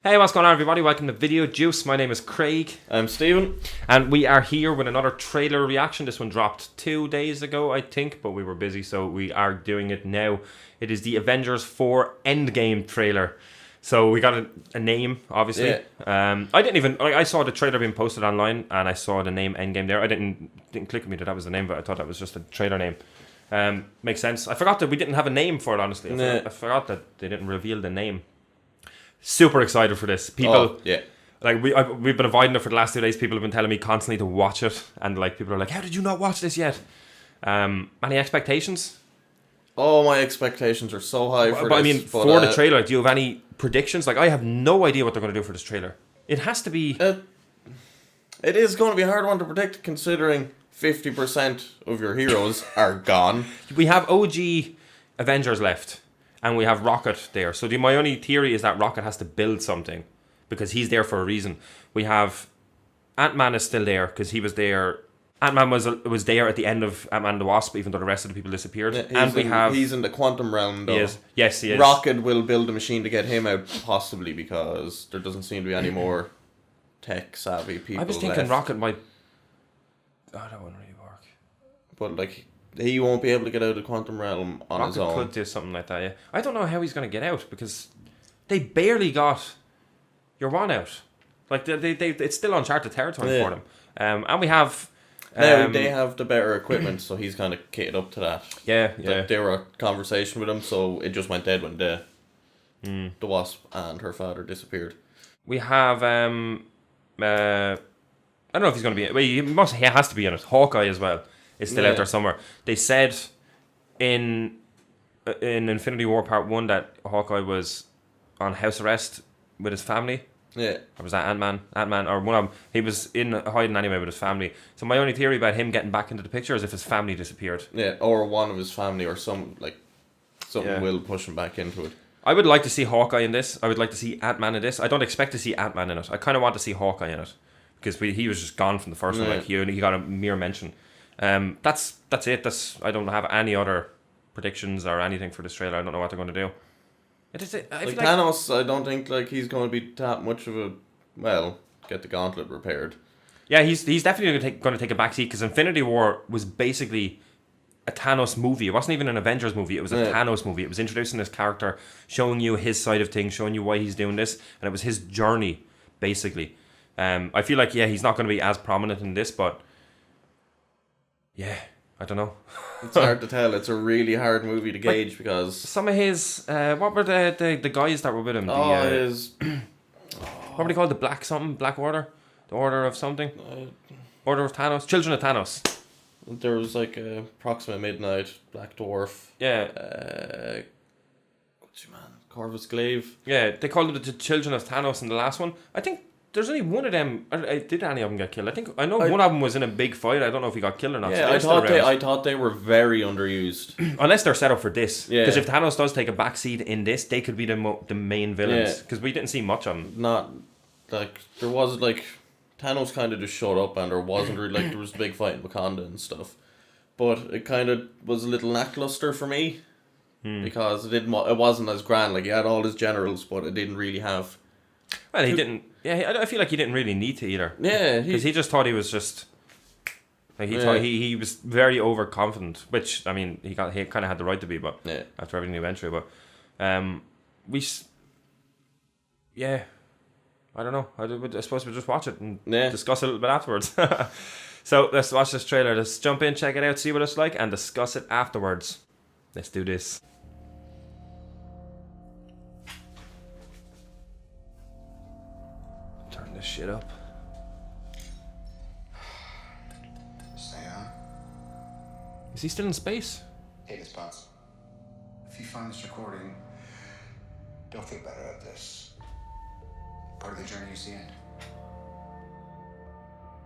Hey, what's going on, everybody? Welcome to Video Juice. My name is Craig. I'm Stephen. And we are here with another trailer reaction. This one dropped 2 days ago, I think, but we were busy, so we are doing it now. It is the Avengers 4 Endgame trailer. So we got a name, obviously. Yeah. I saw the trailer being posted online, and I saw the name Endgame there. I didn't click with me that was the name, but I thought that was just a trailer name. Makes sense. I forgot that we didn't have a name for it, honestly. I forgot that they didn't reveal the name. Super excited for this. People, we've been avoiding it for the last 2 days. People have been telling me constantly to watch it, and people are like, "How did you not watch this yet?" Any expectations? Oh, my expectations are so high for this. I mean, for the trailer, do you have any predictions? I have no idea what they're going to do for this trailer. It has to be. It is going to be a hard one to predict, considering 50% of your heroes are gone. We have OG Avengers left. And we have Rocket there. So my only theory is that Rocket has to build something. Because he's there for a reason. We have... Ant-Man is still there. Because he was there... Ant-Man was there at the end of Ant-Man and the Wasp. Even though the rest of the people disappeared. Yeah, he's in the quantum realm, though. He is. Yes, he is. Rocket will build a machine to get him out, possibly. Because there doesn't seem to be any more tech-savvy people I was thinking left. Rocket might... Oh, that wouldn't really work. But, he won't be able to get out of the quantum realm on his own. Rocket could do something like that, yeah. I don't know how he's going to get out, because they barely got your one out. It's still uncharted territory for them. And we have... Now, they have the better equipment, so he's kind of kitted up to that. Yeah. They were a conversation with him, so it just went dead when the Wasp and her father disappeared. We have... I don't know if he's going to be... Well, he has to be in it. Hawkeye as well. Is still out there somewhere. They said in Infinity War Part 1 that Hawkeye was on house arrest with his family. Yeah. Or was that Ant-Man? Ant-Man, or one of them. He was in hiding anyway with his family. So my only theory about him getting back into the picture is if his family disappeared. Yeah, or one of his family or something will push him back into it. I would like to see Hawkeye in this. I would like to see Ant-Man in this. I don't expect to see Ant-Man in it. I kind of want to see Hawkeye in it. Because he was just gone from the first one. He got a mere mention. That's it. I don't have any other predictions or anything for this trailer. I don't know what they're going to do. Thanos, I don't think he's going to be that much of a get the gauntlet repaired. Yeah, he's definitely going to take a backseat because Infinity War was basically a Thanos movie. It wasn't even an Avengers movie. It was a Thanos movie. It was introducing this character, showing you his side of things, showing you why he's doing this, and it was his journey basically. I feel like he's not going to be as prominent in this, but. Yeah, I don't know. It's hard to tell. It's a really hard movie to gauge because some of his what were the guys that were with him? What were they called? The Black Order, the Order of something, Order of Thanos, Children of Thanos. There was Proxima Midnight, Black Dwarf. Yeah. What's your man? Corvus Glaive. Yeah, they called them the Children of Thanos in the last one. I think. There's only one of them. Did any of them get killed? I know one of them was in a big fight. I don't know if he got killed or not. Yeah, so I thought they were very underused. Unless they're set up for this. Because if Thanos does take a backseat in this, they could be the main villains. Because we didn't see much of them. Not there was Thanos kind of just showed up and there wasn't really there was a big fight in Wakanda and stuff, but it kind of was a little lackluster for me because it wasn't as grand. He had all his generals, but it didn't really have. Well, he didn't. Yeah, I feel like he didn't really need to either. Yeah, because he just thought he was just. Thought he was very overconfident, which I mean he kind of had the right to be, but after everything he went through, but I don't know. I suppose we'll just watch it and discuss it a little bit afterwards. So let's watch this trailer. Let's jump in, check it out, see what it's like, and discuss it afterwards. Let's do this. Turn this shit up. Stay on. Is he still in space? Hey, the spots. If you find this recording, don't feel better about this. Part of the journey is the end.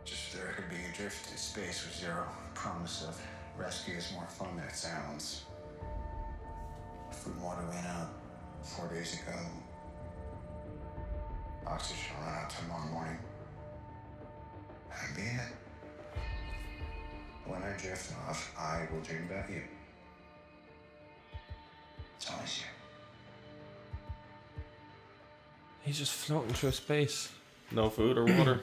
Just for the record, being adrift in space with zero promise of rescue is more fun than it sounds. Food and water ran out 4 days ago. Oxygen will run out tomorrow morning. That'll be it. When I drift off, I will dream about you. It's always you. He's just floating through space. No food or water.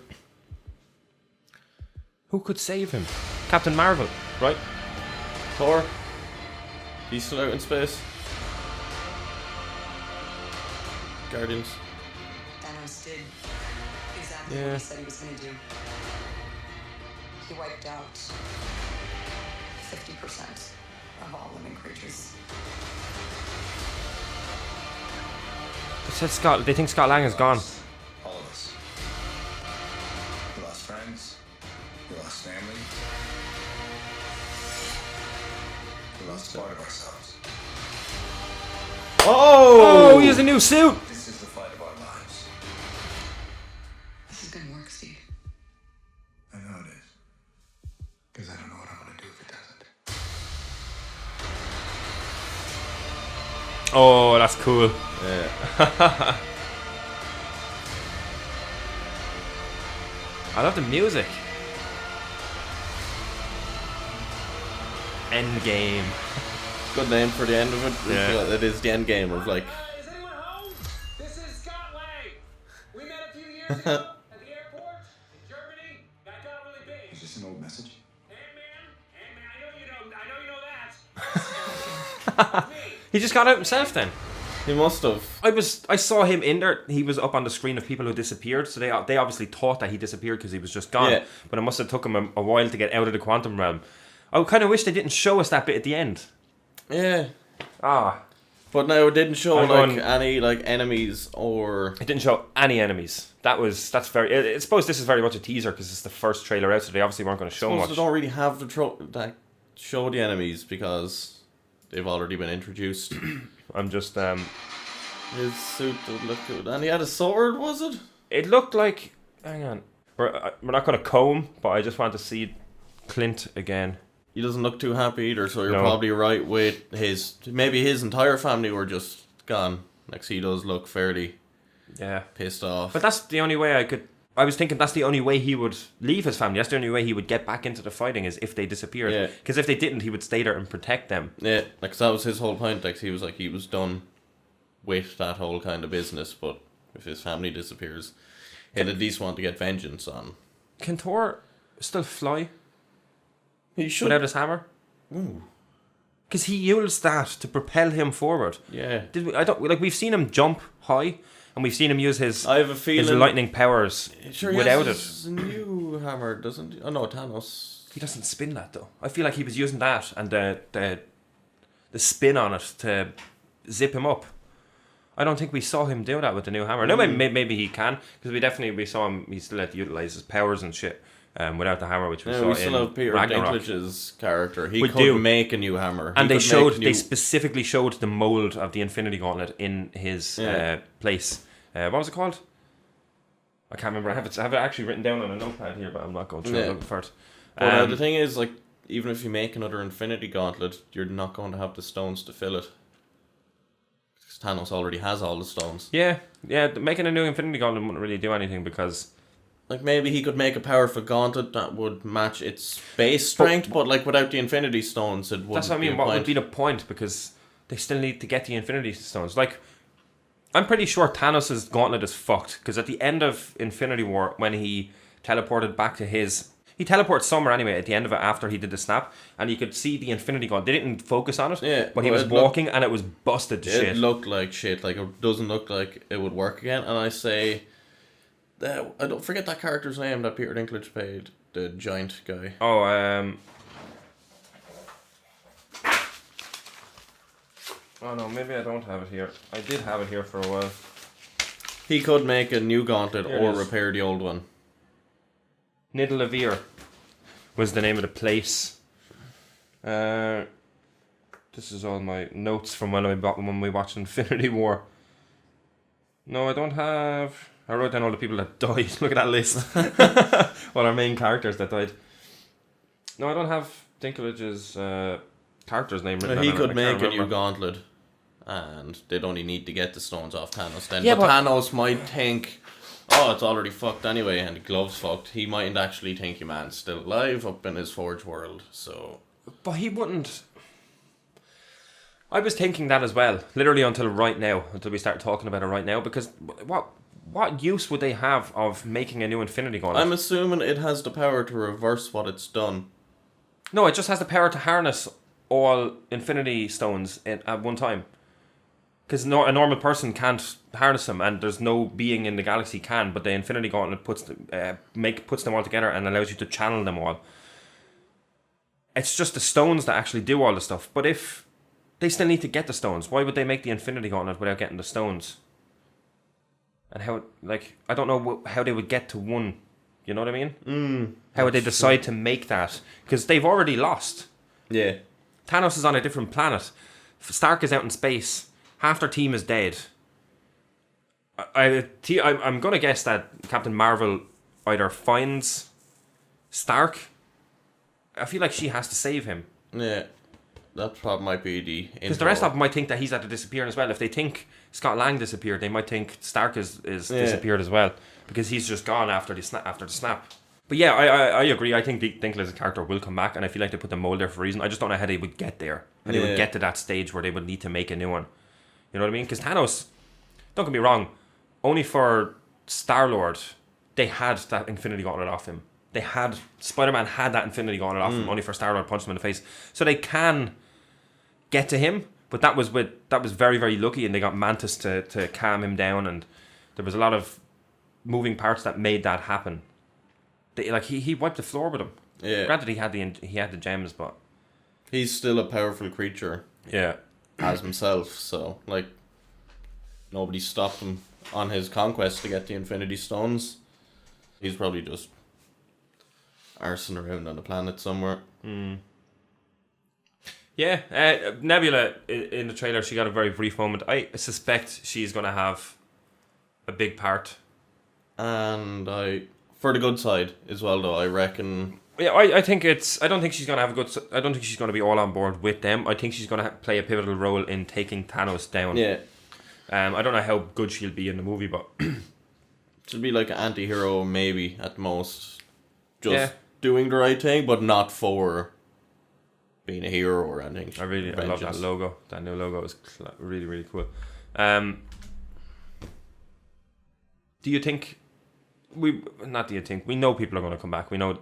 Who could save him? Captain Marvel, right? Thor. He's still out in space. Guardians. Thanos did exactly what he said he was going to do. He wiped out 50% of all living creatures. It said Scott. They think Scott Lang is gone. All of us. We lost friends. We lost family. We lost part of ourselves. Oh, he has a new suit. This is the fight of our lives. This is going to work, Steve. I know it is. Because I don't know what I'm going to do if it doesn't. Oh, that's cool. Yeah. I love the music. Endgame. Good name for the end of it. Yeah. It is the end game of like. Is anyone home? This is Scott Lang. We met a few years ago at the airport in Germany. That got really big. Is this an old message? Ant-Man, I know you know that. Me. He just got out himself then. He must have. I saw him in there. He was up on the screen of people who disappeared. So they obviously thought that he disappeared because he was just gone. Yeah. But it must have took him a while to get out of the quantum realm. I kind of wish they didn't show us that bit at the end. Yeah. Ah, But no, it didn't show I'm like going- any like enemies or. it didn't show any enemies. That's very. I suppose this is very much a teaser because it's the first trailer out, so they obviously weren't going to show Suppose much. they don't really have to show the enemies because they've already been introduced. I'm just. His suit did look good, and he had a sword. Was it? It looked like. Hang on. We're not going to comb, but I just want to see Clint again. He doesn't look too happy either, so you're No. probably right with maybe his entire family were just gone. Like, he does look fairly Yeah. pissed off. But that's the only way I was thinking that's the only way he would leave his family. That's the only way he would get back into the fighting is if they disappeared. Yeah. Because if they didn't, he would stay there and protect them. Yeah, like 'cause that was his whole point. Like, he was done with that whole kind of business. But if his family disappears, he'll at least want to get vengeance on. Can Thor still fly He should. without his hammer? Because he used that to propel him forward. Yeah. Did we, I don't like we've seen him jump high and we've seen him use his I have a feeling. his lightning powers Sure, he without has it. his new hammer, doesn't he? Oh no, Thanos. He doesn't spin that though. I feel like he was using that and the spin on it to zip him up. I don't think we saw him do that with the new hammer. No, maybe he can because we saw him. He still had to utilize his powers and shit without the hammer, which we Yeah, saw we still in have Peter Ragnarok. Dinklage's character. He We could do. make a new hammer. And He they could make they specifically showed the mold of the Infinity Gauntlet in his Yeah. place. What was it called? I can't remember. I have it actually written down on a notepad here, but I'm not going through Yeah. looking for it. But the thing is, like, even if you make another Infinity Gauntlet, you're not going to have the stones to fill it. 'Cause Thanos already has all the stones. Yeah, making a new Infinity Gauntlet wouldn't really do anything because Like, maybe he could make a powerful gauntlet that would match its base strength, but like, without the Infinity Stones, it wouldn't that's what I be mean. a What point. would be the point? Because they still need to get the Infinity Stones. Like, I'm pretty sure Thanos' gauntlet is fucked because at the end of Infinity War, when he teleported back to he teleported somewhere anyway at the end of it after he did the snap, and you could see the Infinity Gauntlet. They didn't focus on it, Yeah, but he well, was it looked- walking and it was busted to It shit. looked like shit. Like, it doesn't look like it would work again. And I say, I don't forget that character's name that Peter Dinklage played, the giant guy. Oh, oh no, maybe I don't have it here. I did have it here for a while. He could make a new gauntlet Here it or is. repair the old one. Nidavellir was the name of the place. This is all my notes from when we watched Infinity War. No, I don't have. I wrote down all the people that died. Look at that list. All our main characters that died. No, I don't have Dinklage's character's name written He down. could I make can't a new remember. gauntlet, and they'd only need to get the stones off Thanos then. Yeah, but but- Thanos might think, oh, it's already fucked anyway, and the glove's fucked. He mightn't actually think your man's still alive up in his Forge world, so... But he wouldn't. I was thinking that as well, literally until right now, until we start talking about it right now, because what use would they have of making a new Infinity Gauntlet? I'm assuming it has the power to reverse what it's done. No, it just has the power to harness all Infinity Stones at one time. Because a normal person can't harness them, and there's no being in the galaxy can. But the Infinity Gauntlet puts them all together and allows you to channel them all. It's just the stones that actually do all the stuff. But if they still need to get the stones, why would they make the Infinity Gauntlet without getting the stones? And how, like, I don't know how they would get to one. You know what I mean? How would they decide to make that? Because they've already lost. Yeah. Thanos is on a different planet. Stark is out in space. Half their team is dead. I'm going to guess that Captain Marvel either finds Stark. I feel like she has to save him. Yeah. That probably might be the... Because the rest of them might think that he's had to disappear as well. If they think Scott Lang disappeared, they might think Stark is disappeared as well. Because he's just gone after the snap. But yeah, I agree. I think Dinklage's character will come back, and I feel like they put the mold there for a reason. I just don't know how they would get there. How they would get to that stage where they would need to make a new one. You know what I mean? Because Thanos, don't get me wrong, only for Star-Lord, they had that Infinity Gauntlet off him. Spider-Man had that Infinity Gauntlet off him, only for Star-Lord punched him in the face. So they can get to him, but that was very, very lucky, and they got Mantis to calm him down, and there was a lot of moving parts that made that happen. He wiped the floor with him. Yeah. Granted, he had the gems, but he's still a powerful creature. Yeah. As himself, so like nobody stopped him on his conquest to get the Infinity Stones. He's probably just arsing around on the planet somewhere. Yeah, Nebula in the trailer, she got a very brief moment. I suspect she's going to have a big part. And for the good side as well, though, I reckon. Yeah, I think I don't think she's going to have a good. I don't think she's going to be all on board with them. I think she's going to play a pivotal role in taking Thanos down. Yeah. I don't know how good she'll be in the movie, but she'll be like an anti-hero maybe at most. Just doing the right thing, but not for being a hero or anything. I love that logo. That new logo is really, really cool. Do you think we know people are going to come back. We know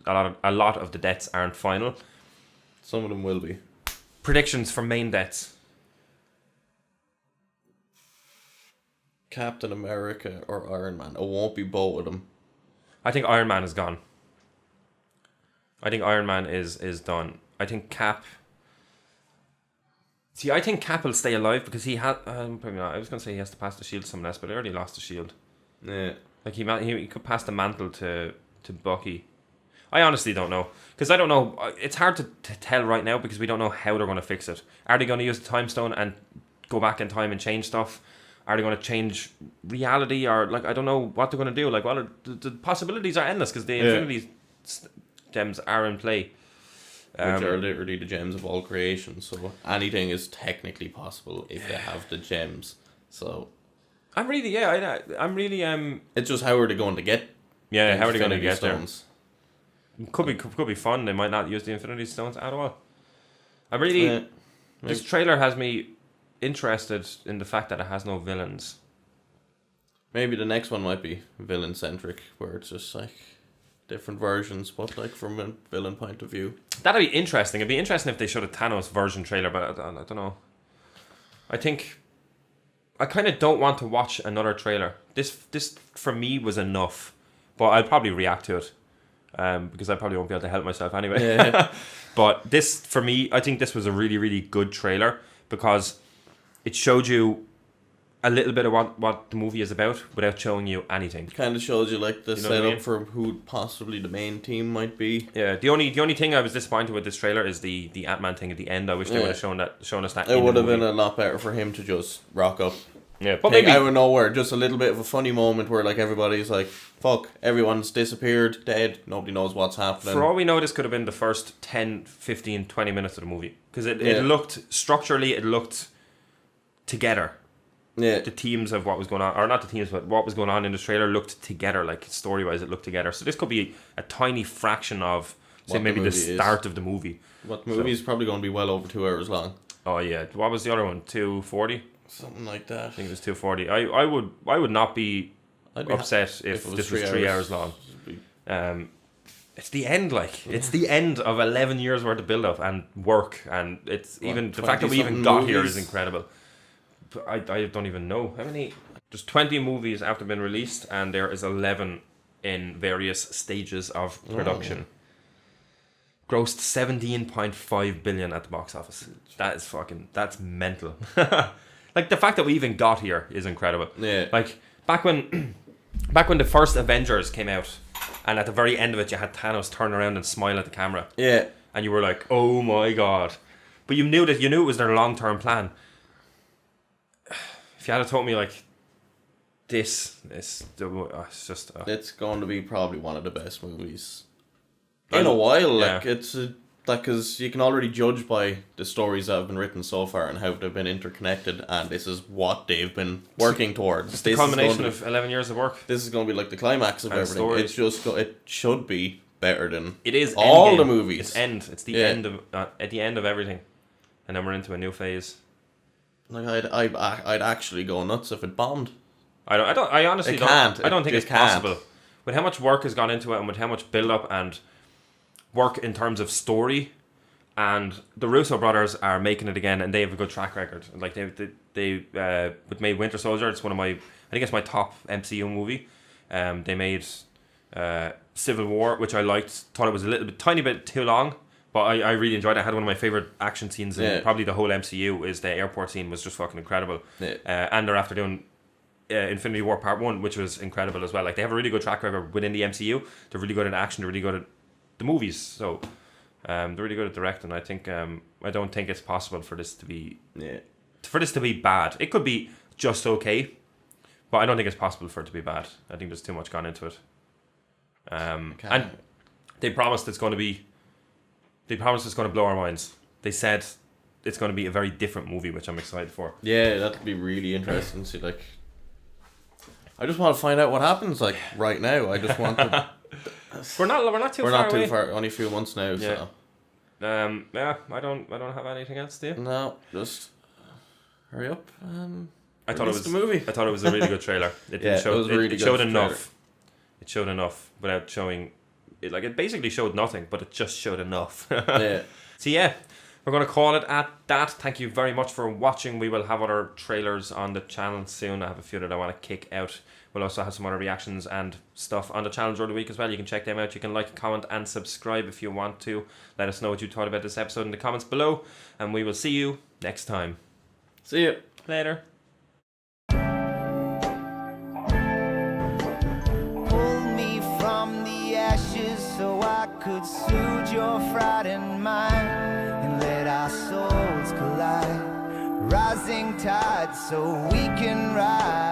a lot of the deaths aren't final. Some of them will be. Predictions for main deaths. Captain America or Iron Man. It won't be both of them. I think Iron Man is gone. I think Iron Man is done. I think Cap. See, I think Cap will stay alive because he had. Probably not. I was going to say he has to pass the shield to someone else, but he already lost the shield. Yeah. Like he could pass the mantle to Bucky. I honestly don't know. Because I don't know. It's hard to tell right now because we don't know how they're going to fix it. Are they going to use the time stone and go back in time and change stuff? Are they going to change reality? Or, like, I don't know what they're going to do. Like, the possibilities are endless because the Infinity Gems are in play. Which are literally the gems of all creation. So anything is technically possible if they have the gems. So I'm really. It's just how are they going to get? Yeah, how are they going to get stones? There? Could be fun. They might not use the Infinity Stones at all. I'm really. This trailer has me interested in the fact that it has no villains. Maybe the next one might be villain centric, where it's just like different versions, but like from a villain point of view. That'd be interesting. It'd be interesting if they showed a Thanos version trailer, but I don't know. I think I kind of don't want to watch another trailer. This for me was enough, but I'll probably react to it because I probably won't be able to help myself anyway. Yeah. But this, for me, I think this was a really, really good trailer because it showed you a little bit of what the movie is about without showing you anything. Kind of shows you like the setup for who possibly the main team might be. Yeah, the only thing I was disappointed with this trailer is the Ant-Man thing at the end. I wish they would have shown us that. It would have been a lot better for him to just rock up. Yeah, but maybe out of nowhere, just a little bit of a funny moment where like everybody's like, "Fuck, everyone's disappeared, dead, nobody knows what's happening." For all we know, this could have been the first 10, 15, 20 minutes of the movie because it looked structurally, it looked together. Yeah, the teams of what was going on, or not the teams, but what was going on in the trailer looked together. Like story-wise, it looked together. So this could be a tiny fraction of, say, maybe the start of the movie. What movie is probably going to be well over 2 hours long. Oh yeah, what was the other one? 240. Something like that. I think it was 240. I would not be I'd be upset if it was this was 3 3 hours long. It's the end, like it's the end of 11 years worth of build up and work, and it's even the fact that we even got here is incredible. But I don't even know how many. There's 20 movies after been released, and there is 11 in various stages of production. Grossed 17.5 billion at the box office. That's mental. Like the fact that we even got here is incredible. Yeah. Like back when the first Avengers came out, and at the very end of it you had Thanos turn around and smile at the camera. Yeah. And you were like, oh my god. But you knew it was their long-term plan. If you had told me like it's just It's going to be probably one of the best movies in a while. Like it's because you can already judge by the stories that have been written so far and how they've been interconnected, and this is what they've been working towards. It's the culmination of 11 years of work. This is going to be like the climax of And everything. stories. It's just it should be better than It is all Endgame. the movies. It's the end of at the end of everything, and then we're into a new phase. Like I'd actually go nuts if it bombed. I honestly It don't. can't. I don't It think it's just can't. possible. With how much work has gone into it, and with how much build up and work in terms of story, and the Russo brothers are making it again, and they have a good track record. Like they made Winter Soldier. It's one of I think it's my top MCU movie. They made Civil War, which I liked. Thought it was tiny bit too long, but I really enjoyed it. I had one of my favorite action scenes in probably the whole MCU. Is the airport scene was just fucking incredible. Yeah. And they're after doing Infinity War Part 1, which was incredible as well. Like they have a really good track record within the MCU. They're really good at action. They're really good at the movies. So they're really good at directing. I think I don't think it's possible for this to be bad. It could be just okay, but I don't think it's possible for it to be bad. I think there's too much gone into it. And they promised it's going to be. They promised it's going to blow our minds. They said it's going to be a very different movie, which I'm excited for. Yeah, that'd be really interesting to see. Like, I just want to find out what happens. Like right now, I just want to. We're not too far. Only a few months now. Yeah. So. I don't have anything else to do. No, just hurry up. I thought it was the movie. I thought it was a really good trailer. It didn't show. it was really it good showed trailer. enough. It showed enough without showing. It basically showed nothing, but it just showed enough. Yeah. So yeah, we're going to call it at that. Thank you very much for watching. We will have other trailers on the channel soon. I have a few that I want to kick out. We'll also have some other reactions and stuff on the channel during the week as well. You can check them out. You can like, comment, and subscribe if you want to. Let us know what you thought about this episode in the comments below. And we will see you next time. See you Later. Pull me from the ashes so I could soothe your frightened mind and let our souls collide. Rising tide so we can rise.